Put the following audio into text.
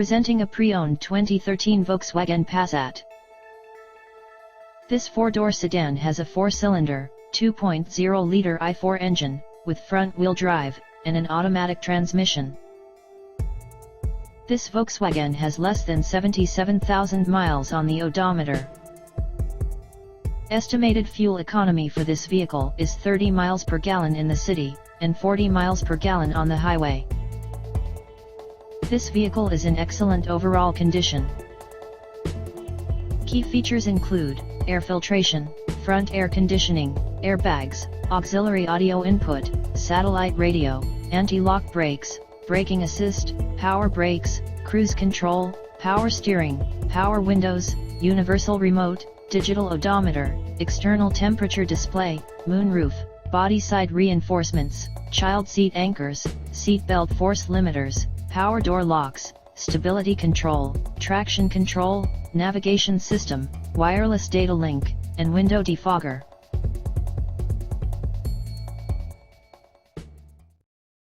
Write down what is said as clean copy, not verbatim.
Presenting a pre-owned 2013 Volkswagen Passat. This four-door sedan has a four-cylinder, 2.0-liter i4 engine, with front-wheel drive, and an automatic transmission. This Volkswagen has less than 77,000 miles on the odometer. Estimated fuel economy for this vehicle is 30 miles per gallon in the city, and 40 miles per gallon on the highway. This vehicle is in excellent overall condition. Key features include air filtration, front air conditioning, airbags, auxiliary audio input, satellite radio, anti-lock brakes, braking assist, power brakes, cruise control, power steering, power windows, universal remote, digital odometer, external temperature display, moonroof, body side reinforcements, child seat anchors, seat belt force limiters, power door locks, stability control, traction control, navigation system, wireless data link, and window defogger.